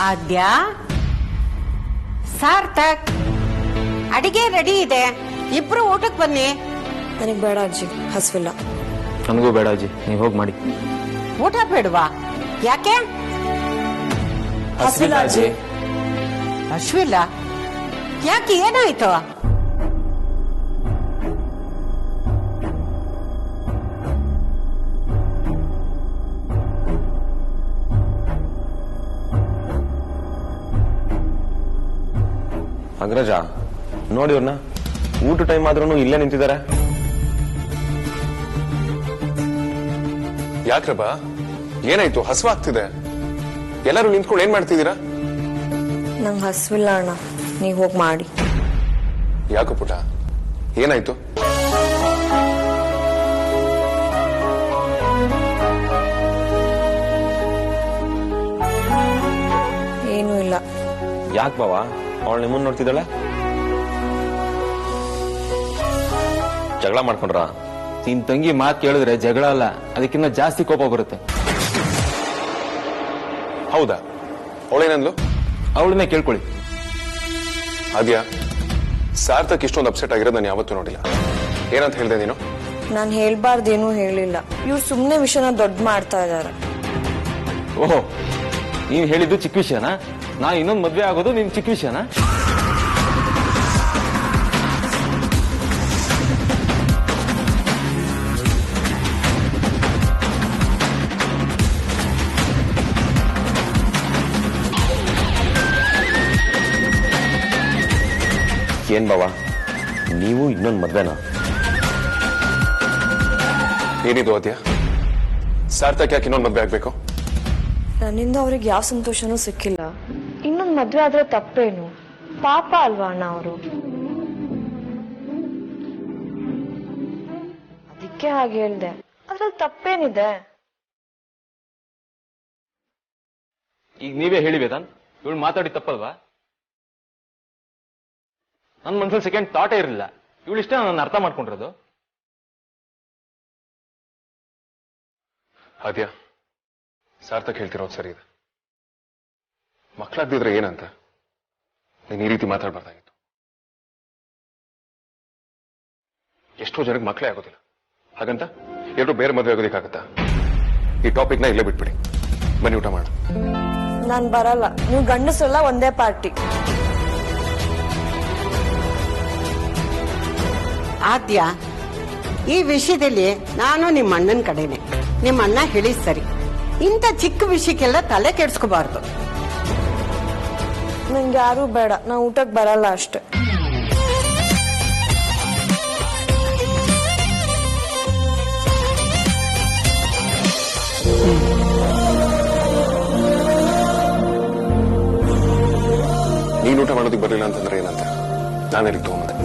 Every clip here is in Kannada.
ಆದ್ಯ, ಸಾರ್ಥಕ್, ಅಡಿಗೆ ರೆಡಿ ಇದೆ, ಇಬ್ರು ಊಟಕ್ಕೆ ಬನ್ನಿ. ನನಗೆ ಬೇಡ ಅಜ್ಜಿ, ಹಸ್ವಿಲ್ಲ. ನನಗೂ ಬೇಡ ಅಜ್ಜಿ, ನೀವು ಹೋಗಿ ಮಾಡಿ. ಊಟ ಬೇಡವಾ? ಯಾಕೆ? ಹಸ್ವಿಲ್ಲ ಅಜ್ಜಿ. ಹಶ್ವಿಲ್ಲ? ಯಾಕೆ, ಏನಾಯ್ತು? ಅಗ್ರಜ, ನೋಡಿ ಅವ್ರನ್ನ, ಊಟ ಟೈಮ್ ಆದ್ರೂ ಇಲ್ಲೇ ನಿಂತಿದ್ದಾರೆ. ಯಾಕ್ರಬ್ಬ, ಏನಾಯ್ತು? ಹಸುವಾಗ್ತಿದೆ. ಎಲ್ಲರೂ ನಿಂತ್ಕೊಂಡು ಏನ್ ಮಾಡ್ತಿದ್ದೀರಾ? ನಂಗೆ ಹಸ್ವಿಲ್ಲ ಅಣ್ಣ, ನೀವು ಹೋಗಿ ಮಾಡಿ. ಯಾಕೋ ಪುಟ, ಏನಾಯ್ತು? ಏನೂ ಇಲ್ಲ. ಯಾಕೆ ಬಾವ, ಅವಳು ನಿಮ್ಮನ್ನ ನೋಡ್ತಿದ್ದಾಳೆ? ಜಗಳ ಮಾಡ್ಕೊಂಡ್ರ? ನಿನ್ ತಂಗಿ ಮಾತು ಕೇಳಿದ್ರೆ ಜಗಳ ಅಲ್ಲ, ಅದಕ್ಕಿಂತ ಜಾಸ್ತಿ ಕೋಪ ಬರುತ್ತೆ. ಹೌದಾ? ಅವಳೇನಂದ್ಲು? ಅವಳನ್ನೇ ಕೇಳ್ಕೊಳ್ಳಿ. ಆದ್ಯಾ, ಸಾರ್ಥಕ್ ಇಷ್ಟೊಂದು ಅಪ್ಸೆಟ್ ಆಗಿರೋದು ನಾನು ಯಾವತ್ತೂ ನೋಡಿಲ್ಲ. ಏನಂತ ಹೇಳ್ದೆ ನೀನು? ನಾನು ಹೇಳ್ಬಾರ್ದೇನೂ ಹೇಳಿಲ್ಲ. ಇವ್ರು ಸುಮ್ಮನೆ ವಿಷಯನ ದೊಡ್ಡ ಮಾಡ್ತಾ ಇದ್ದಾರೆ. ಓಹೋ, ನೀನ್ ಹೇಳಿದ್ದು ಚಿಕ್ಕ ವಿಷಯನಾ? ನಾ ಇನ್ನೊಂದು ಮದ್ವೆ ಆಗೋದು ನಿನ್ ಚಿಕ್ಕ ವಿಷಯನಾ? ಏನ್ ಬಾವ, ನೀವು ಇನ್ನೊಂದು ಮದ್ವೆನಾ? ಏನಿದು ಆದ್ಯಾ? ಸಾರ್ಥಕ್ ಯಾಕೆ ಇನ್ನೊಂದು ಮದ್ವೆ ಆಗ್ಬೇಕು? ನನ್ನಿಂದ ಅವ್ರಿಗೆ ಯಾವ ಸಂತೋಷನೂ ಸಿಕ್ಕಿಲ್ಲ. ಇನ್ನೊಂದು ಮದ್ವೆ ಆದ್ರೆ ತಪ್ಪೇನು? ಪಾಪ ಅಲ್ವಾ ಅಣ್ಣ ಅವರು? ಅದಕ್ಕೆ ಹಾಗೆ ಹೇಳ್ದೆ. ಅದ್ರಲ್ಲಿ ತಪ್ಪೇನಿದೆ? ಈಗ ನೀವೇ ಹೇಳಿ ವೇದಾಂತ್, ಇವಳು ಮಾತಾಡಿ ತಪ್ಪಲ್ವಾ? ನನ್ನ ಮನ್ಸಲ್ಲಿ ಸೆಕೆಂಡ್ ಥಾಟೇ ಇರಲಿಲ್ಲ. ಇವಳಿಷ್ಟ ನನ್ನ ಅರ್ಥ ಮಾಡ್ಕೊಂಡಿರೋದು. ಆದ್ಯಾ, ಸಾರ್ಥಕ್ ಹೇಳ್ತಿರೋದು ಸರಿ ಇದೆ. ಮಕ್ಕಳಾಗ್ದಿದ್ರೆ ಏನಂತ ನೀನ್ ಈ ರೀತಿ ಮಾತಾಡ್ಬಾರ್ದಾಗಿತ್ತು. ಎಷ್ಟೋ ಜನಕ್ಕೆ ಮಕ್ಕಳೇ ಆಗೋದಿಲ್ಲ, ಹಾಗಂತ ಎರಡು ಬೇರೆ ಮದುವೆ ಆಗೋದಿಕ್ಕಾಗತ್ತಾ? ಈ ಟಾಪಿಕ್ನ ಇಲ್ಲೇ ಬಿಟ್ಬಿಡಿ, ಬನ್ನಿ ಊಟ ಮಾಡು. ನಾನ್ ಬರಲ್ಲ. ನೀವು ಗಂಡಸರೆಲ್ಲ ಒಂದೇ ಪಾರ್ಟಿ. ಆದ್ಯ, ಈ ವಿಷಯದಲ್ಲಿ ನಾನು ನಿಮ್ಮ ಅಣ್ಣನ ಕಡೆನೆ. ನಿಮ್ಮ ಅಣ್ಣ ಹೇಳಿ ಸರಿ, ಇಂಥ ಚಿಕ್ಕ ವಿಷಯಕ್ಕೆಲ್ಲ ತಲೆ ಕೆಡ್ಸ್ಕೋಬಾರ್ದು. ನಂಗೆ ಯಾರೂ ಬೇಡ, ನಾ ಊಟಕ್ಕೆ ಬರಲ್ಲ ಅಷ್ಟೆ. ನೀನ್ ಊಟ ಮಾಡೋದಕ್ಕೆ ಬರಲಿಲ್ಲ ಅಂತಂದ್ರೆ ಏನಂತ? ನಾನೇ ತಗೊಂಡೆ.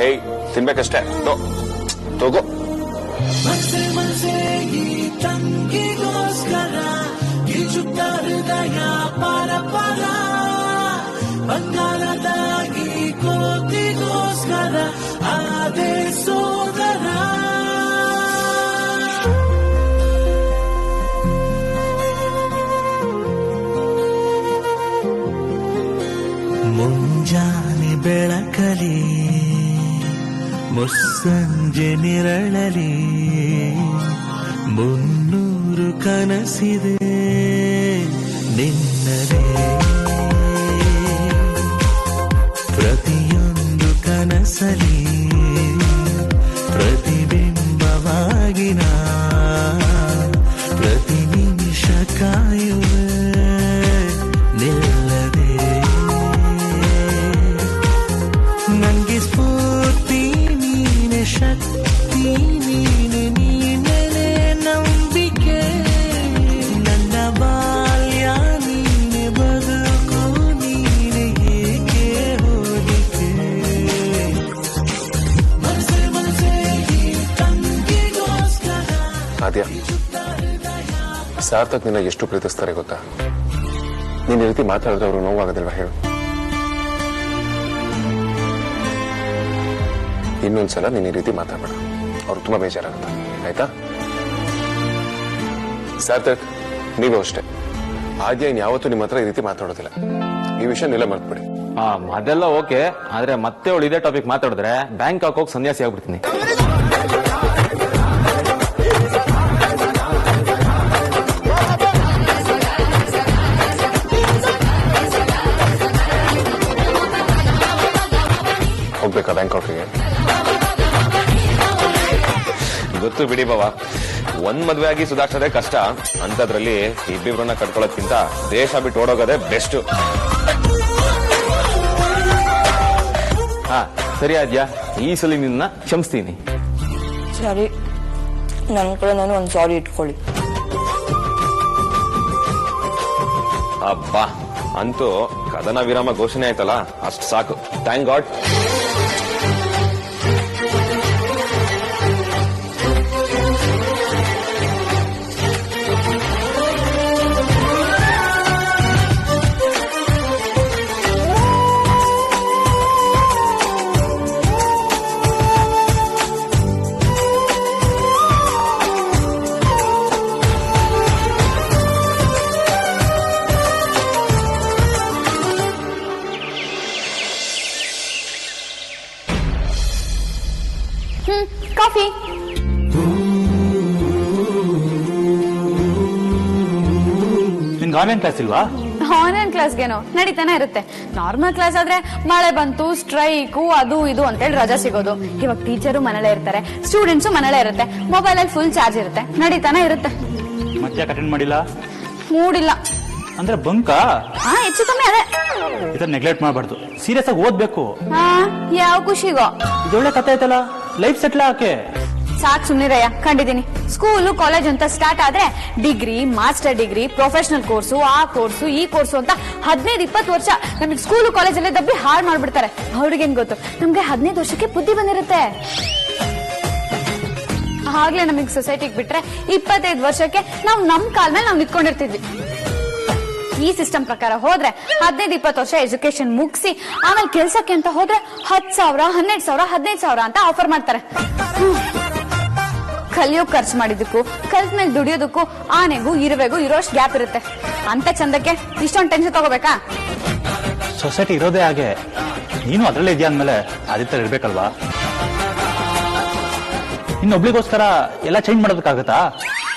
ಏಯ್, ತಿನ್ಬೇಕಷ್ಟೇ, ತಗೋ. ಬಂಗಾರದಾಗಿ ಕೋತಿಗೋಸ್ಕರ ಆದೆ ಸೋದರ. ಮುಂಜಾನೆ ಬೆಳಕಲಿ ಮುಸ್ಸಂಜೆ ನಿರಳಲಿ ಮುನ್ನೂರು ಕನಸಿದೆ ನಿನ್ನದೇ. ಪ್ರತಿಯೊಂದು ಕನಸಲಿ ಪ್ರತಿಬಿಂಬವಾಗಿ ನಾ ಪ್ರತಿ ನಿಮಿಷ ಕಾಯುವೆ ನಿಲ್ಲದೆ. ನಂಗೆ ಸ್ಫೂರ್ತಿ ನೀನೆ, ಶಕ್ತಿ ನೀನೆ, ನೀನೆ ನಂಬಿಕೆ. ನನ್ನ ಬಾಲ್ಯ ನೀನೆ, ಬದುಕು ನೀನೆ, ಏಕೆ ಹೋಲಿಕೆ. ಮನಸೆ ಮನಸೆ ಈ ತಂಗಿಗೋಸ್ಕರ. ಆದ್ಯಾ, ಸಾರ್ಥಕ್ ನಿನ್ನ ಎಷ್ಟು ಪ್ರೀತಿಸ್ತಾರೆ ಗೊತ್ತಾ? ನೀನ್ ಈ ರೀತಿ ಮಾತಾಡಿದ್ರೆ ಅವ್ರಿಗೆ ನೋವಾಗೋದಿಲ್ವಾ ಹೇಳು? ಇನ್ನೊಂದ್ಸಲ ನೀನ್ ಈ ರೀತಿ ಮಾತಾಡಬೇಡ, ಅವ್ರು ತುಂಬಾ ಬೇಜಾರಾಗುತ್ತೆ, ಆಯ್ತಾ? ಸಾರ್ಥಕ್, ನೀವು ಅಷ್ಟೇ ಆದ್ಯ ಇನ್ ಯಾವತ್ತೂ ನಿಮ್ಮ ಹತ್ರ ಈ ರೀತಿ ಮಾತಾಡೋದಿಲ್ಲ. ಈ ವಿಷಯ ನಿಲ್ಲ ಮರ್ತ್ಬಿಡಿ. ಅದೆಲ್ಲ ಓಕೆ, ಆದ್ರೆ ಮತ್ತೆ ಅವಳು ಇದೇ ಟಾಪಿಕ್ ಮಾತಾಡಿದ್ರೆ ಬ್ಯಾಂಕ್ ಹೋಗಿ ಸನ್ಯಾಸಿ ಆಗ್ಬಿಡ್ತೀನಿ. ಹೋಗ್ಬೇಕಾ ಬ್ಯಾಂಕಾಕ್ಗೆ? ಗೊತ್ತು ಬಿಡಿ ಬಾವ, ಒಂದ್ ಮದ್ವೆ ಆಗಿ ಸುಧಾರಿಸೋದೇ ಕಷ್ಟ, ಅಂತದ್ರಲ್ಲಿ ಇಬ್ಬಿಬ್ರನ್ನ ಕಟ್ಕೊಳ್ಳೋದ್ಕಿಂತ ದೇಶ ಬಿಟ್ಟು ಓಡೋಗೋದೇ ಬೆಸ್ಟ್. ಹಾ ಸರಿ ಆದ್ಯಾ, ಈ ಸಲ ನಿನ್ನ ಕ್ಷಮಿಸ್ತೀನಿ. ಸರಿ, ನನ್ನ ಕಡೆ ನಾನು ಒಂದು ಸಾರಿ ಇಟ್ಕೊಳ್ಳಿ. ಅಬ್ಬಾ, ಅಂತೂ ಕದನ ವಿರಾಮ ಘೋಷಣೆ ಆಯ್ತಲ್ಲ, ಅಷ್ಟು ಸಾಕು. Thank god. ಕಾಫಿ. ನಿನ್ಗೆ ಆನ್ಲೈನ್ ಕ್ಲಾಸ್ ಇಲ್ವಾ? ಆನ್ಲೈನ್ ಕ್ಲಾಸ್ಗೇನೋ ನಡೀತಾನೆ ಇರುತ್ತೆ. ನಾರ್ಮಲ್ ಕ್ಲಾಸ್ ಆದ್ರೆ ಮಳೆ ಬಂತು, ಸ್ಟ್ರೈಕು, ಅದು ಇದು ಅಂತೇಳಿ ರಜಾ ಸಿಗೋದು. ಇವಾಗ ಟೀಚರು ಮನೇಲೇ ಇರ್ತಾರೆ, ಸ್ಟೂಡೆಂಟ್ಸು ಮನೇಲೇ ಇರುತ್ತೆ, ಮೊಬೈಲ್ ಅಲ್ಲಿ ಫುಲ್ ಚಾರ್ಜ್ ಇರುತ್ತೆ, ನಡೀತಾನೆ ಇರುತ್ತೆ. ಮತ್ತೆ ಅಟೆಂಡ್ ಮಾಡಿಲ್ಲ ಮೂಡಿಲ್ಲ ಅಂದ್ರೆ ಬಂಕ? ಹೆಚ್ಚು ಕಮ್ಮಿ ಅದೇ. ಇದನ್ನ ನೆಗ್ಲೆಕ್ಟ್ ಮಾಡಬಾರ್ದು, ಸೀರಿಯಸ್ ಆಗಿ ಓದ್ಬೇಕು. ಯಾವ ಖುಷಿಗೋ. ಇದೊಳ್ಳೆ ಕಥೆ ಆಯ್ತಲ್ಲ, ಲೈಫ್ ಸೆಟ್ಲ್ ಆಕೆ. ಸಾಕ್ ಸುಮ್ನಿರಯ್ಯ, ಕಂಡಿದ್ದೀನಿ. ಸ್ಕೂಲು ಕಾಲೇಜ್ ಅಂತ ಸ್ಟಾರ್ಟ್ ಆದ್ರೆ degree, master degree, professional course, ಆ ಕೋರ್ಸು, ಈ ಕೋರ್ಸು ಅಂತ 15-20 ವರ್ಷ ನಮಗೆ ಸ್ಕೂಲು ಕಾಲೇಜಲ್ಲೇ ದಬ್ಬಿ ಹಾಳು ಮಾಡ್ಬಿಡ್ತಾರೆ. ಅವ್ರಿಗೇನ್ ಗೊತ್ತು, ನಮ್ಗೆ 15 ವರ್ಷಕ್ಕೆ ಬುದ್ಧಿ ಬಂದಿರುತ್ತೆ. ಆಗ್ಲೇ ನಮಗ್ ಸೊಸೈಟಿಗೆ ಬಿಟ್ರೆ 25 ವರ್ಷಕ್ಕೆ ನಾವು ನಮ್ ಕಾಲ್ ಮೇಲೆ ನಾವು ನಿಂತ್ಕೊಂಡಿರ್ತಿದ್ವಿ. ಈ ಸಿಸ್ಟಮ್ ಪ್ರಕಾರ ಹೋದ್ರೆ 15-20 ವರ್ಷ ಎಜುಕೇಶನ್ ಮುಗಿಸಿ ಆಮೇಲೆ ಕೆಲ್ಸಕ್ಕೆ ಅಂತ ಹೋದ್ರೆ 10,000, 12,000, 15,000 ಅಂತ ಆಫರ್ ಮಾಡ್ತಾರೆ. ಕಲಿಯೋಕ್ ಖರ್ಚು ಮಾಡಿದಕ್ಕೂ ಕಲ್ತ್ ಮೇಲೆ ದುಡಿಯೋದಕ್ಕೂ ಆನೆಗೂ ಇರುವೆಗೂ ಇರೋಷ್ಟು ಗ್ಯಾಪ್ ಇರುತ್ತೆ. ಅಂತ ಚಂದಕ್ಕೆ ಇಷ್ಟೊಂದು ಟೆನ್ಷನ್ ತಗೋಬೇಕಾ? ಸೊಸೈಟಿ ಇರೋದೇ ಹಾಗೆ, ನೀನು ಅದ್ರಲ್ಲೇ ಇದೆಯಾ ಅಂದ್ಮೇಲೆ ಆದಿತ್ಯ ಇರ್ಬೇಕಲ್ವಾ? ಇನ್ನೊಬ್ಳಿಗೋಸ್ಕರ ಎಲ್ಲ ಚೇಂಜ್ ಮಾಡೋದಕ್ಕಾಗತ್ತಾ?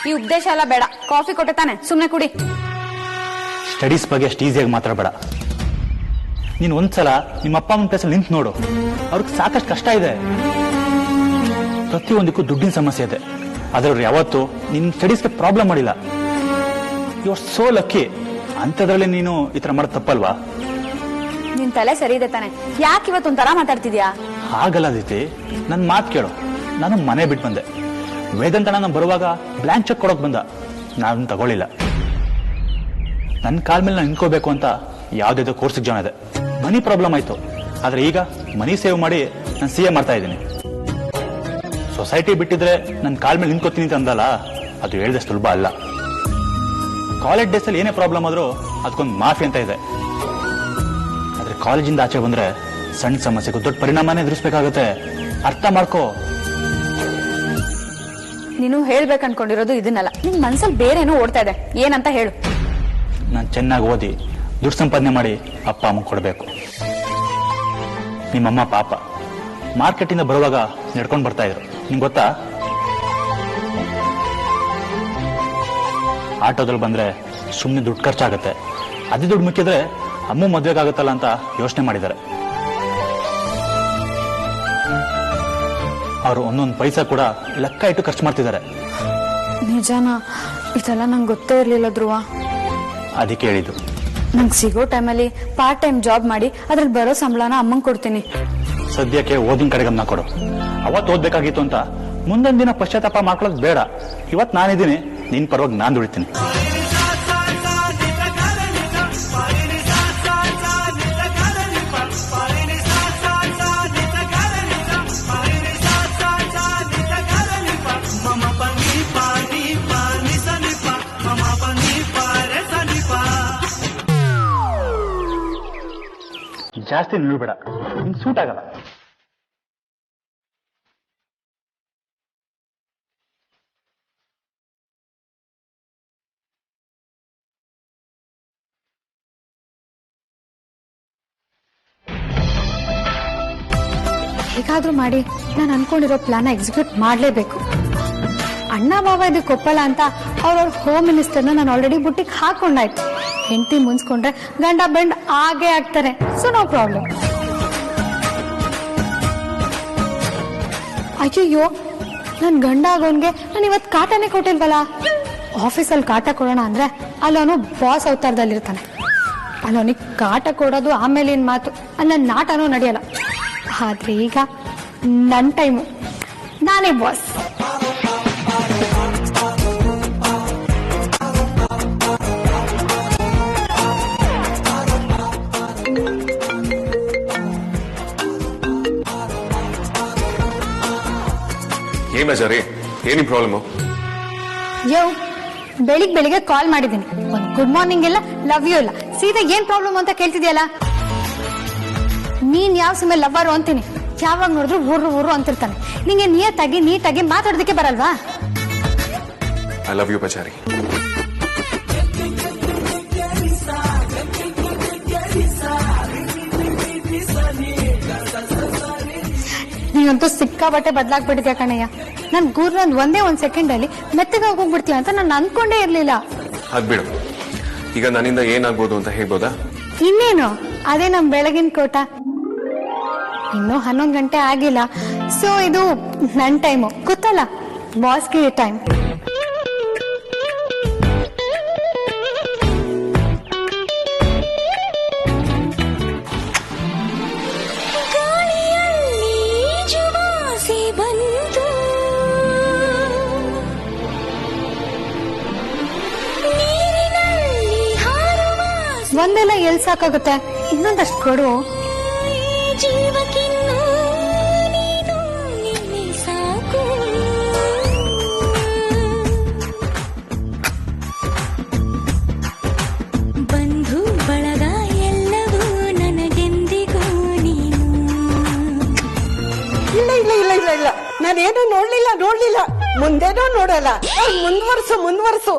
ಈ ಉಪದೇಶ ಎಲ್ಲ ಬೇಡ. ಕಾಫಿ ಕೊಟ್ಟೆ ತಾನೆ, ಸುಮ್ನೆ ಕುಡಿ. ಸ್ಟಡೀಸ್ ಬಗ್ಗೆ ಅಷ್ಟು ಈಸಿಯಾಗಿ ಮಾತಾಡಬೇಡ. ನೀನು ಒಂದ್ಸಲ ನಿಮ್ಮ ಅಪ್ಪ ಅಮ್ಮನ ಪ್ಲೇಸಲ್ಲಿ ನಿಂತು ನೋಡು, ಅವ್ರಿಗೆ ಸಾಕಷ್ಟು ಕಷ್ಟ ಇದೆ. ಪ್ರತಿಯೊಂದಕ್ಕೂ ದುಡ್ಡಿನ ಸಮಸ್ಯೆ ಇದೆ, ಆದ್ರೆ ಅವ್ರು ಯಾವತ್ತು ನಿನ್ನ ಸ್ಟಡೀಸ್ಗೆ ಪ್ರಾಬ್ಲಮ್ ಮಾಡಿಲ್ಲ. You are so lucky. ಅಂಥದ್ರಲ್ಲಿ ನೀನು ಈ ತರ ಮಾಡೋದು ತಪ್ಪಲ್ವಾ? ನಿನ್ ತಲೆ ಸರಿ ಇದೆ ತಾನೆ, ಯಾಕೆ ಇವತ್ತೊಂಥರ ಮಾತಾಡ್ತಿದ್ಯಾ? ಹಾಗಲ್ಲ ದೀತಿ, ನನ್ನ ಮಾತು ಕೇಳು. ನಾನು ಮನೆ ಬಿಟ್ಟು ಬಂದೆ. ವೇದಾಂತ ನಾನು ಬರುವಾಗ ಬ್ಲ್ಯಾಂಕ್ ಚೆಕ್ ಕೊಡೋಕೆ ಬಂದ, ನಾನು ತಗೊಳ್ಳಿಲ್ಲ. ನನ್ನ ಕಾಲ್ ಮೇಲೆ ನಾನು ನಿಂತ್ಕೋಬೇಕು ಅಂತ ಯಾವ್ದಾದ್ರು ಕೋರ್ಸಿಗೆ ಜಾಯ್ನ್ ಇದೆ. ಮನಿ ಪ್ರಾಬ್ಲಮ್ ಆಯ್ತು, ಆದ್ರೆ ಈಗ ಮನಿ ಸೇವ್ ಮಾಡಿ ನಾನು CA ಮಾಡ್ತಾ ಇದ್ದೀನಿ. ಸೊಸೈಟಿ ಬಿಟ್ಟಿದ್ರೆ ನನ್ನ ಕಾಲ್ ಮೇಲೆ ನಿಂತ್ಕೋತೀನಿ ಅಂತ ಅಂದಲ್ಲ, ಅದು ಹೇಳಿದಷ್ಟು ಸುಲಭ ಅಲ್ಲ. ಕಾಲೇಜ್ ಡೇಸಲ್ಲಿ ಏನೇ ಪ್ರಾಬ್ಲಮ್ ಆದ್ರೂ ಅದಕ್ಕೊಂದು ಮಾಫಿ ಅಂತ ಇದೆ. ಆದ್ರೆ ಕಾಲೇಜಿಂದ ಆಚೆ ಬಂದ್ರೆ ಸಣ್ಣ ಸಮಸ್ಯೆಗೂ ದೊಡ್ಡ ಪರಿಣಾಮನೇ ಎದುರಿಸಬೇಕಾಗುತ್ತೆ. ಅರ್ಥ ಮಾಡ್ಕೋ. ನೀನು ಹೇಳ್ಬೇಕು ಅನ್ಕೊಂಡಿರೋದು ಇದನ್ನಲ್ಲ, ನಿನ್ ಮನ್ಸಲ್ಲಿ ಬೇರೇನೋ ಓಡ್ತಾ ಇದೆ. ಏನಂತ ಹೇಳು. ನಾನು ಚೆನ್ನಾಗಿ ಓದಿ ದುಡ್ಡು ಸಂಪಾದನೆ ಮಾಡಿ ಅಪ್ಪ ಅಮ್ಮ ಕೊಡಬೇಕು. ನಿಮ್ಮಮ್ಮ ಪಾಪ ಮಾರ್ಕೆಟಿಂದ ಬರುವಾಗ ನಡ್ಕೊಂಡು ಬರ್ತಾ ಇದ್ರು, ನಿಂಗೆ ಗೊತ್ತಾ? ಆಟೋದಲ್ಲಿ ಬಂದ್ರೆ ಸುಮ್ಮನೆ ದುಡ್ಡು ಖರ್ಚಾಗುತ್ತೆ, ಅದೇ ದುಡ್ಡು ಮುಖ್ಯದ್ರೆ ಅಮ್ಮ ಮದ್ವೆಗಾಗುತ್ತಲ್ಲ ಅಂತ ಯೋಚನೆ ಮಾಡಿದ್ದಾರೆ. ಅವರು ಒಂದೊಂದು ಪೈಸಾ ಕೂಡ ಲೆಕ್ಕ ಇಟ್ಟು ಖರ್ಚು ಮಾಡ್ತಿದ್ದಾರೆ. ನಿಜಾನಾ? ಇದೆಲ್ಲ ನಂಗೆ ಗೊತ್ತೇ ಇರ್ಲಿಲ್ಲ ಧ್ರುವ. ಅದಕ್ಕೆ ಹೇಳಿದ್ದು, ನಂಗೆ ಸಿಗೋ ಟೈಮಲ್ಲಿ ಪಾರ್ಟ್ ಟೈಮ್ ಜಾಬ್ ಮಾಡಿ ಅದ್ರಲ್ಲಿ ಬರೋ ಸಂಬಳನ ಅಮ್ಮಂಗೆ ಕೊಡ್ತೀನಿ. ಸದ್ಯಕ್ಕೆ ಓದಿನ ಕಡೆ ಗಮನ ಕೊಡು. ಅವತ್ತು ಓದ್ಬೇಕಾಗಿತ್ತು ಅಂತ ಮುಂದೊಂದು ದಿನ ಪಶ್ಚಾತ್ತಾಪ ಮಾಡ್ಕೊಳ್ಳೋದು ಬೇಡ. ಇವತ್ತು ನಾನಿದ್ದೀನಿ, ನಿನ್ ಪರವಾಗಿ ನಾನು ದುಡಿತೀನಿ. ಜಾಸ್ತಿ ನಿಲ್ಬೇಡ, ನಿನ್ ಸೂಟ್ ಆಗಲ್ಲ. ಹೇಗಾದ್ರೂ ಮಾಡಿ ನಾನು ಅನ್ಕೊಂಡಿರೋ ಪ್ಲಾನ್ ಎಕ್ಸಿಕ್ಯೂಟ್ ಮಾಡ್ಲೇಬೇಕು. ಅಣ್ಣ ಬಾವ ಇದಕ್ಕೆ ಒಪ್ಪಲ್ಲ ಅಂತ ಅವ್ರವ್ರ ಹೋಮ್ ಮಿನಿಸ್ಟರ್ನ ನಾನು ಆಲ್ರೆಡಿ ಬುಟ್ಟಿಗೆ ಹಾಕೊಂಡಾಯ್ತು. ಹೆಂಡತಿ ಮುನ್ಸ್ಕೊಂಡ್ರೆ ಗಂಡ ಬೆಂಡ್ ಆಗೇ ಆಗ್ತಾರೆ. So no problem. ಅಯ್ಯಯ್ಯೋ, ನನ್ ಗಂಡ ಆಗೋನ್ಗೆ ನಾನು ಇವತ್ತು ಕಾಟನೇ ಕೊಟ್ಟಿಲ್ವಲ್ಲ. ಆಫೀಸಲ್ಲಿ ಕಾಟ ಕೊಡೋಣ ಅಂದ್ರೆ ಅಲ್ಲವನು ಬಾಸ್ ಅವತಾರದಲ್ಲಿರ್ತಾನೆ. ಅಲ್ಲವನಿಗೆ ಕಾಟ ಕೊಡೋದು ಆಮೇಲಿನ ಮಾತು, ಅಲ್ಲ ನಾಟನೂ ನಡೆಯಲ್ಲ. ಆದ್ರೆ ಈಗ ನನ್ನ ಟೈಮು, ನಾನೇ ಬಾಸ್. ಏನ್ ಮಜಾರಿ, ಏನಿ ಪ್ರಾಬ್ಲಮ್? ಯೋ, ಬೆಳಿಗ್ಗೆ ಕಾಲ್ ಮಾಡಿದ್ದೀನಿ. ಒಂದು ಗುಡ್ ಮಾರ್ನಿಂಗ್ ಇಲ್ಲ, ಲವ್ ಯು ಇಲ್ಲ. ಸೀದಾ ಏನ್ ಪ್ರಾಬ್ಲಮ್ ಅಂತ ಕೇಳ್ತಿದ್ಯಲ್ಲ. ನೀನ್ ಯಾವ ಸಮಯ ಲವ್ವರು ಅಂತೀನಿ, ಯಾವಾಗ ನೋಡಿದ್ರು ಊರು ಅಂತಿರ್ತಾನೆ. ನಿಂಗೆ ನೀಟಾಗಿ ಮಾತಾಡೋದಕ್ಕೆ ಬರಲ್ವಾ? ಐ ಲವ್ ಯು ಬಜಾರಿ. ನೀನಂತೂ ಸಿಕ್ಕಾಬಟ್ಟೆ ಬದಲಾಗ್ಬಿಟ್ಟಿದ್ಯಾ ಕಣಯ್ಯ. ನನ್ ಗೂರ್ನ ಒಂದ್ ಸೆಕೆಂಡ್ ಅಲ್ಲಿ ಮೆತ್ತಗಾಗಿ ಹೋಗ್ಬಿಡ್ತೀಯ ಅಂತ ನಾನು ಅನ್ಕೊಂಡೇ ಇರ್ಲಿಲ್ಲ. ಅದ್ಬಿಡು, ಈಗ ನನ್ನಿಂದ ಏನಾಗ್ಬೋದು ಅಂತ ಹೇಳ್ಬೋದಾ? ಇನ್ನೇನು, ಅದೇ ನಮ್ ಬೆಳಗಿನ ಕೋಟ. ಇನ್ನೂ 11 ಗಂಟೆ ಆಗಿಲ್ಲ. ಸೊ ಇದು ನನ್ ಟೈಮು, ಗೊತ್ತಲ್ಲ, ಬಾಸ್ಗೆ ಟೈಮ್. ಒಂದೆಲ್ಲ ಎಲ್ ಸಾಕಾಗುತ್ತೆ, ಇನ್ನೊಂದಷ್ಟು ಕೊಡು. ಬಂಧು ಬಳಗ ಎಲ್ಲವೂ ನನಗೆಂದಿಗೂ ನೀನು. ಇಲ್ಲ, ನಾನೇನು ನೋಡ್ಲಿಲ್ಲ, ಮುಂದೇನೋ ನೋಡಲ್ಲ. ಮುಂದುವರ್ಸು.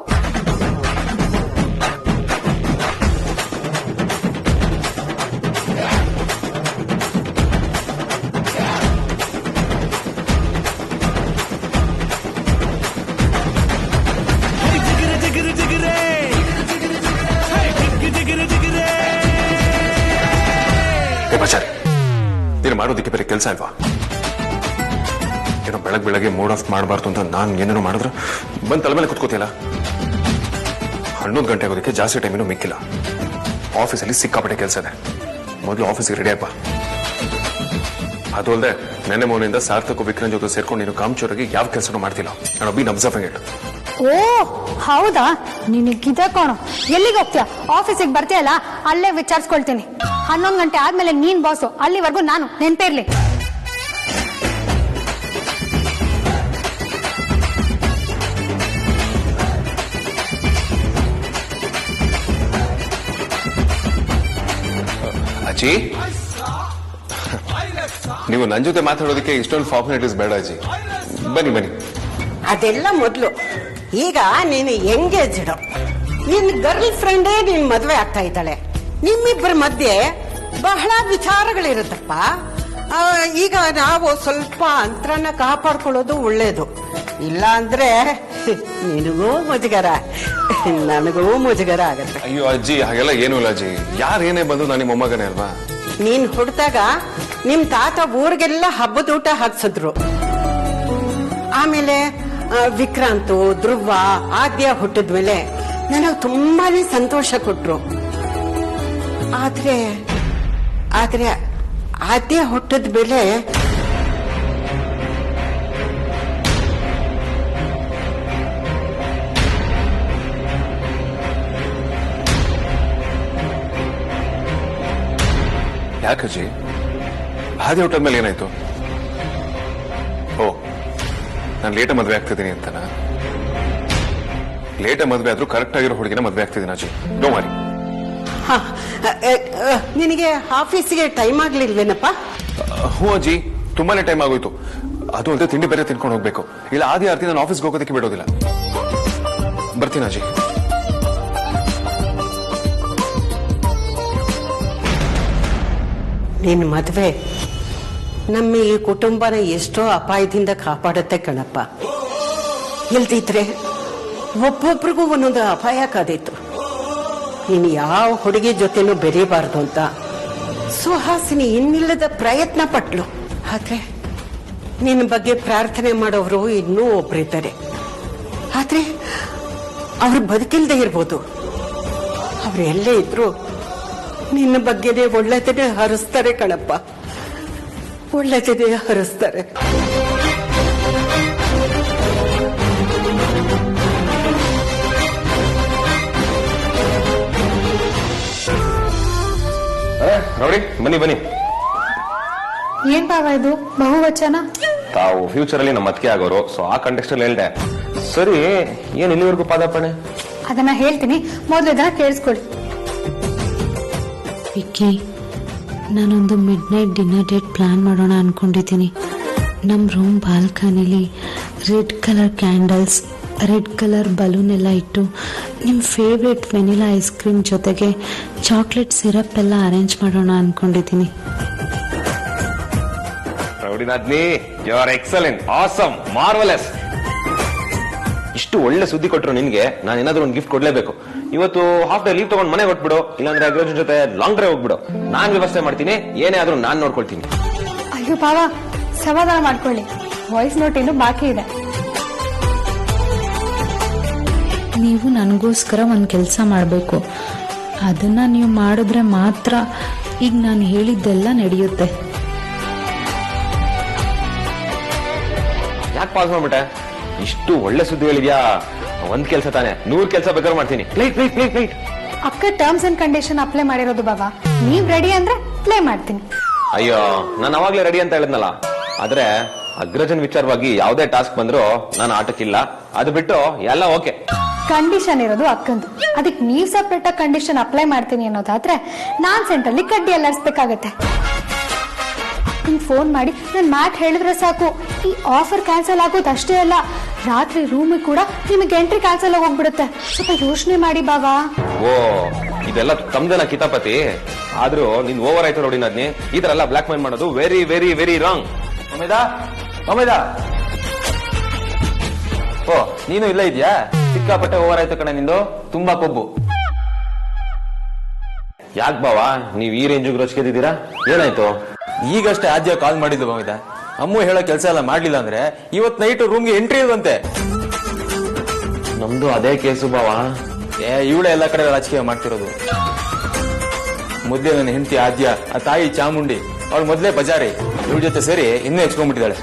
ಬಜಾರಿ, ನೀನು ಮಾಡೋದಕ್ಕೆ ಬೇರೆ ಕೆಲಸ ಅಲ್ವಾ? ಏನೋ ಬೆಳಗ್ಗೆ ಮೂಡ್ ಆಫ್ ಮಾಡಬಾರ್ದು ಅಂತ ನಾನು ಏನೇನೋ ಮಾಡಿದ್ರೆ ಬಂದು ತಲೆ ಮೇಲೆ ಕುತ್ಕೋತಿಯಲ್ಲ. 11 ಗಂಟೆ ಆಗೋದಕ್ಕೆ ಜಾಸ್ತಿ ಟೈಮಿನೂ ಮಿಕ್ಕಿಲ್ಲ. ಆಫೀಸಲ್ಲಿ ಸಿಕ್ಕಾಪಟ್ಟೆ ಕೆಲಸ ಇದೆ. ಮೊದಲು ಆಫೀಸಿಗೆ ರೆಡಿ ಆಗ್ಬಾ. ಅದು ಅಲ್ಲದೆ ನೆನ್ನೆ ಮೊನ್ನೆಯಿಂದ ಸಾರ್ಥಕ್ ವಿಕ್ರಮ್ ಜೊತೆ ಸೇರ್ಕೊಂಡು ನೀನು ಕಾಮಚೋರಾಗಿ ಯಾವ ಕೆಲಸನೂ ಮಾಡ್ತಿಲ್ಲ. ನಾನು ಬಿ ಅಬ್ಸರ್ವಿಂಗ್ ಇಟ್. ಓ ಹೌದಾ, ನಿನಗಿದೆ ಕಣೋ. ಎಲ್ಲಿಗೆ ಹೋಗ್ತೀಯ? ಆಫೀಸಿಗೆ ಬರ್ತೀಯಲ್ಲ, ಅಲ್ಲೇ ವಿಚಾರಿಸ್ಕೊಳ್ತೀನಿ. 11 ಗಂಟೆ ಆದ್ಮೇಲೆ ನೀನ್ ಬಾಸು, ಅಲ್ಲಿವರೆಗೂ ನಾನು, ನೆನ್ಪೇ ಇರ್ಲಿ. ಅಜ್ಜಿ, ನೀವು ನನ್ನ ಜೊತೆ ಮಾತಾಡೋದಕ್ಕೆ ಇಷ್ಟೊಂದು ಫಾರ್ಮಾಲಿಟೀಸ್ ಬೇಡ ಅಜ್ಜಿ. ಬನ್ನಿ. ಅದೆಲ್ಲ ಮೊದ್ಲು. ಈಗ ನೀನು ಎಂಗೇಜ್ಡ್, ನಿನ್ ಗರ್ಲ್ ಫ್ರೆಂಡೇ ನಿನ್ ಮದ್ವೆ ಆಗ್ತಾ ಇದ್ದಾಳೆ. ನಿಮ್ಮಿಬ್ಬರ ಮಧ್ಯೆ ಬಹಳ ವಿಚಾರಗಳಿರುತ್ತಪ್ಪ. ಈಗ ನಾವು ಸ್ವಲ್ಪ ಅಂತರನ್ನ ಕಾಪಾಡ್ಕೊಳ್ಳೋದು ಒಳ್ಳೇದು. ಇಲ್ಲ ಅಂದ್ರೆ ನಿನಗೂ ಮುಜುಗರ, ನನಗೂ ಮುಜುಗರ ಆಗತ್ತೆ. ಅಯ್ಯೋ ಅಜ್ಜಿ, ಹಾಗೆಲ್ಲ ಏನೂ ಇಲ್ಲ ಅಜ್ಜಿ. ಯಾರೇನೇ ಬಂದು ನಾನು ನಿಮ್ಮ ಮೊಮ್ಮಗನೇ ಅಲ್ವಾ? ನೀನ್ ಹುಡ್ದಾಗ ನಿಮ್ ತಾತ ಊರಿಗೆಲ್ಲ ಹಬ್ಬದ ಊಟ ಹಾಕ್ಸಿದ್ರು. ಆಮೇಲೆ ವಿಕ್ರಾಂತು, ಧ್ರುವ, ಆದ್ಯ ಹುಟ್ಟಿದ್ಮೇಲೆ ನನಗೆ ತುಂಬಾನೇ ಸಂತೋಷ ಕೊಟ್ರು. ಆದ್ರೆ ಆದ್ಯ ಹುಟ್ಟಿದ ಮೇಲೆ ಯಾಕಜ್ಜಿ? ಆದ್ಯ ಹುಟ್ಟಿದ್ಮೇಲೆ ಏನಾಯ್ತು? ಓ, ನಾನು ಲೇಟ ಮದ್ವೆ ಆಗ್ತಿದ್ದೀನಿ ಅಂತನ? ಲೇಟ ಮದ್ವೆ ಆದ್ರೂ ಕರೆಕ್ಟ್ ಆಗಿರೋ ಹುಡುಗಿನ ಮದ್ವೆ ಆಗ್ತಿದ್ದೀನಿ ಅಜ್ಜಿ. ಡೋ ಮಾರಿ. ನಿನಗೆ ಆಫೀಸಿಗೆ ಟೈಮ್ ಆಗ್ಲಿಲ್ವೇನಪ್ಪ? ಹ್ಞೂ ಅಜ್ಜಿ, ತುಂಬಾನೇ ಟೈಮ್ ಆಗೋಯ್ತು. ಅದು ಅಲ್ಲದೆ ತಿಂಡಿ ಬೇರೆ ತಿನ್ಕೊಂಡು ಹೋಗ್ಬೇಕು. ಇಲ್ಲ ಆದಿ ಆರ್ತಿ ನಾನು ಆಫೀಸ್ಗೆ ಹೋಗೋದಕ್ಕೆ ಬಿಡೋದಿಲ್ಲ. ಬರ್ತೀನಿ ಅಜ್ಜಿ. ನಿನ್ನ ಮದ್ವೆ ನಮ್ಮ ಈ ಕುಟುಂಬನ ಎಷ್ಟೋ ಅಪಾಯದಿಂದ ಕಾಪಾಡುತ್ತೆ ಕಣಪ್ಪ. ಇಲ್ದಿದ್ರೆ ಒಬ್ಬೊಬ್ರಿಗೂ ಒಂದೊಂದು ಅಪಾಯ ಕಾದಿತ್ತು. ಇನ್ನು ಯಾವ ಹುಡುಗಿ ಜೊತೆನೂ ಬೆರೀಬಾರ್ದು ಅಂತ ಸುಹಾಸಿನಿ ಇನ್ನಿಲ್ಲದ ಪ್ರಯತ್ನ ಪಟ್ಲು. ಆದ್ರೆ ನಿನ್ನ ಬಗ್ಗೆ ಪ್ರಾರ್ಥನೆ ಮಾಡೋರು ಇನ್ನೂ ಒಬ್ರಿದ್ದಾರೆ. ಆದ್ರೆ ಅವ್ರು ಬದುಕಿಲ್ದೇ ಇರ್ಬೋದು. ಅವ್ರು ಎಲ್ಲೇ ಇದ್ರು ನಿನ್ನ ಬಗ್ಗೆನೇ ಒಳ್ಳೆದನ್ನೇ ಹರಿಸ್ತಾರೆ ಕಣಪ್ಪ, ಒಳ್ಳೆದನ್ನೇ ಹರಿಸ್ತಾರೆ. ನೋಡಿ ಬನ್ನಿ ಬನ್ನಿ. ಏನ್ ಭಾವ ಇದು ಬಹುವಚನ? ತಾವು ಫ್ಯೂಚರ್ ಅಲ್ಲಿ ನಮ್ಮ ಅತ್ತಿಗೆ ಆಗೋರು, ಸೊ ಆ ಕಂಟೆಕ್ಸ್ಟ್ ಅಲ್ಲಿ ಹೇಳ್ದೆ. ಸರಿ, ಏನ್ ಇಲ್ಲಿವರೆಗೂ ಪಾದಾರ್ಪಣೆ? ಅದನ್ನ ಹೇಳ್ತೀನಿ, ಮೊದಲು ಇದನ್ನ ಕೇಳಿಸ್ಕೊಳ್ಳಿ. ವಿಕ್ಕಿ, ನಾನೊಂದು midnight dinner date plan ಮಾಡೋಣ ಅನ್ಕೊಂಡಿದ್ದೀನಿ. ನಮ್ಮ ರೂಮ್ ಬಾಲ್ಕನಿಲಿ red colour candles, red colour balloon ಎಲ್ಲ ಇಟ್ಟು ನಿಮ್ಮ ಫೇವ್ರೆಟ್ ವೆನಿಲಾ ಐಸ್ ಕ್ರೀಮ್ ಜೊತೆಗೆ ಚಾಕ್ಲೇಟ್ ಸಿರಪ್ ಎಲ್ಲ ಅರೇಂಜ್ ಮಾಡೋಣ ಅನ್ಕೊಂಡಿದ್ದೀನಿ. ರೌಡಿನಾದ್ನಿ, you are excellent, awesome, marvellous. ಇಷ್ಟು ಒಳ್ಳೆ ಸುದ್ದಿ ಕೊಟ್ಟರು ನಿನ್ಗೆ ನಾನು ಏನಾದ್ರೂ ಒಂದು ಗಿಫ್ಟ್ ಕೊಡ್ಲೇಬೇಕು. ಇವತ್ತು ಹಾಫ್ ಡೇ ಲೀವ್ ತಗೊಂಡು ಮನೆಗೆ ಹೊಟ್ಬಿಡು, ಇಲ್ಲಾಂದ್ರೆ ಅಗ್ರಜನ್ ಜೊತೆ ಲಾಂಗ್ ಡ್ರೈವ್ ಹೋಗ್ಬಿಡು. ನಾನ್ ವ್ಯವಸ್ಥೆ ಮಾಡ್ತೀನಿ, ಏನೇ ಆದ್ರೂ ನಾನ್ ನೋಡ್ಕೊಳ್ತೀನಿ. ಅಯ್ಯೋ ಭಾವ, ಸಮಾಧಾನ ಮಾಡ್ಕೊಳ್ಳಿ, ವಾಯ್ಸ್ ನೋಟ್ ಇನ್ನು ಬಾಕಿ ಇದೆ. ನೀವು ನನಗೋಸ್ಕರ ಒಂದು ಕೆಲಸ ಮಾಡಬೇಕು. ಅದನ್ನ ನೀವು ಮಾಡಿದ್ರೆ ಮಾತ್ರ ಈಗ ನಾನು ಹೇಳಿದ್ದೆಲ್ಲ ನಡೆಯುತ್ತೆ. ಯಾಕೆ ಪಾಸ್ ಮಾಡ್ಬಿಟ್ಟೆ? ಇಷ್ಟು ಒಳ್ಳೆ ಸುದ್ದಿ ಹೇಳಿದ್ಯಾ, ಒಂದ್ ಕೆಲಸ ತಾನೆ, 100 ಕೆಲಸ ಬೇಕಾದ್ರೂ ಮಾಡ್ತೀನಿ. ಪ್ಲೀಟ್. ಅಕ್ಕ ಟರ್ಮ್ಸ್ ಅಂಡ್ ಕಂಡೀಷನ್ ಅಪ್ಲೈ ಮಾಡಿರೋದು ಬಾಬಾ, ನೀವ್ ರೆಡಿ ಅಂದ್ರೆ ಪ್ಲೇ ಮಾಡ್ತೀನಿ. ಅಯ್ಯೋ, ನಾನು ಅವಾಗ್ಲೇ ರೆಡಿ ಅಂತ ಹೇಳಿದ್ನಲ್ಲ. ಆದ್ರೆ ಅಗ್ರಜನ್ ವಿಚಾರವಾಗಿ ಯಾವ್ದೇ ಟಾಸ್ಕ್ ಬಂದ್ರು ನಾನು ಆಟಕ್ಕಿಲ್ಲ. ಅದು ಬಿಟ್ಟು ಎಲ್ಲ ಓಕೆ. ಕಂಡೀಷನ್ ಇರೋದು ಅಕ್ಕಂದು, ಅದಕ್ಕೆ ನೀವ್ ಸಪ್ರೇಟ್ ಆಗಿ ಕಂಡೀಷನ್ ಅಪ್ಲೈ ಮಾಡ್ತೀನಿ ಅನ್ನೋದಾದ್ರೆ ನಾನ್ ಸೆಂಟ್ರಲ್ಲಿ ಕಡ್ಡಿ ಎಲ್ಲರಿಸ್ಬೇಕಾಗತ್ತೆ. ನಿಂಗೆ ಫೋನ್ ಮಾಡಿ ನಾನು ಮ್ಯಾಟ್ ಹೇಳಿದ್ರೆ ಸಾಕು, ಈ ಆಫರ್ ಕ್ಯಾನ್ಸಲ್ ಆಗೋದು ಅಷ್ಟೇ ಅಲ್ಲ, ರಾತ್ರಿ ರೂಮಿಗೆ ಕೂಡ ನಿಮಗೆ ಎಂಟ್ರಿ ಕ್ಯಾನ್ಸಲ್ ಹೋಗ್ಬಿಡುತ್ತೆ. ಸ್ವಲ್ಪ ಯೋಚನೆ ಮಾಡಿ ಬಾಬಾ. ಓ, ಇದೆಲ್ಲ ತಮ್ದನ ಕಿತಾಪತಿ. ಆದ್ರೂ ನಿನ್ ಓವರ್ ಆಯ್ತು ನೋಡಿ. ನಾದ್ನಿ ಈ ತರ ಎಲ್ಲ ಬ್ಲಾಕ್ ಮೇಲ್ ಮಾಡೋದು ವೆರಿ ವೆರಿ ವೆರಿ ರಾಂಗ್. ಅಮೇದಾ, ಓ ನೀನು ಇಲ್ಲ ಇದೆಯಾ? ಸಿಕ್ಕಾಪಟ್ಟೆ ಓವರ್ ಆಯ್ತು ಕಣೆ ನಿಂದು, ತುಂಬಾ ಕೊಬ್ಬು. ಯಾಕೆ ಬಾವಾ ನೀವ್ ಈ ರೇಂಜ್ ರೋಚಿಗೆದಿದ್ದೀರಾ? ಏನಾಯ್ತು? ಈಗಷ್ಟೇ ಆದ್ಯ ಕಾಲ್ ಮಾಡಿದ್ಲು ಮಮಿದಾ. ಅಮ್ಮು ಹೇಳೋ ಕೆಲಸ ಎಲ್ಲ ಮಾಡ್ಲಿಲ್ಲ ಅಂದ್ರೆ ಇವತ್ ನೈಟ್ ರೂಮ್ಗೆ ಎಂಟ್ರಿ ಇರುವಂತೆ. ನಮ್ದು ಅದೇ ಕೇಸು ಬಾವಾ. ಇವಳೆ ಎಲ್ಲ ಕಡೆ ರಾಜಕೀಯ ಮಾಡ್ತಿರೋದು. ಮೊದ್ಲೇ ನನ್ನ ಹೆಂಡತಿ ಆದ್ಯ, ಆ ತಾಯಿ ಚಾಮುಂಡಿ, ಅವಳು ಮೊದ್ಲೇ ಬಜಾರಿ, ಇವಳ ಜೊತೆ ಸೇರಿ ಇನ್ನೂ ಹೆಚ್ಕೊಂಡ್ಬಿಟ್ಟಿದ್ದಾಳೆ.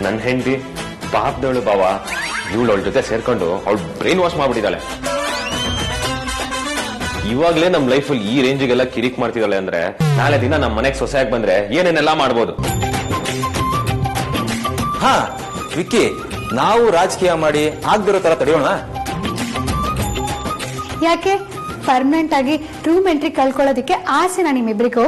ನನ್ನ ಹೆಂಡತಿ ಪಾಪದವಳು ಬಾವಾ. ಇವಳು ಅವಳ ಜೊತೆ ಸೇರ್ಕೊಂಡು ಅವಳು ಬ್ರೈನ್ ವಾಶ್ ಮಾಡ್ಬಿಟ್ಟಿದ್ದಾಳೆ. ಇವಾಗ್ಲೇ ನಮ್ ಲೈಫಲ್ಲಿ ಈ ರೇಂಜಿಗೆಲ್ಲ ಕಿರಿಕ್ ಮಾಡ್ತಿದ್ದಾಳೆ ಅಂದ್ರೆ ನಾಳೆ ದಿನ ನಮ್ ಮನೆಗ್ ಸೊಸೆಯಾಗಿ ಬಂದ್ರೆ ಏನೇನೆಲ್ಲ ಮಾಡ್ಬೋದು. ಹಾ ವಿಕ್ಕಿ, ನಾವು ರಾಜಕೀಯ ಮಾಡಿ ಆಗ್ದಿರೋ ತರ ತಡೆಯೋಣ. ಯಾಕೆ ಪರ್ಮನೆಂಟ್ ಆಗಿ ರೂಮ್ ಎಂಟ್ರಿ ಕಳ್ಕೊಳ್ಳೋದಕ್ಕೆ ಆಸೆನಾ ನಿಮ್ಮಿಬ್ರಿಗೂ?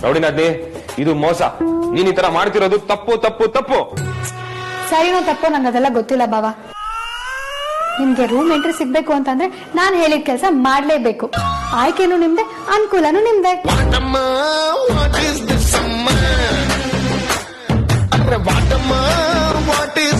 ರೌಡಿನಾದ್ನಿ, ಇದು ಮೋಸ. ನೀನ್ ಈ ತರ ಮಾಡ್ತಿರೋದು ತಪ್ಪು ತಪ್ಪು ತಪ್ಪು. ಸರಿನೋ ತಪ್ಪೋ ನಂಗೆ ಅದೆಲ್ಲ ಗೊತ್ತಿಲ್ಲ ಬಾವಾ. ನಿಮ್ಗೆ ರೂಮ್ ಎಂಟ್ರಿ ಸಿಗ್ಬೇಕು ಅಂತಂದ್ರೆ ನಾನ್ ಹೇಳಿದ ಕೆಲಸ ಮಾಡ್ಲೇಬೇಕು. ಆಯ್ಕೆನೂ ನಿಮ್ದೆ, ಅನುಕೂಲನೂ ನಿಮ್ದೆ. What is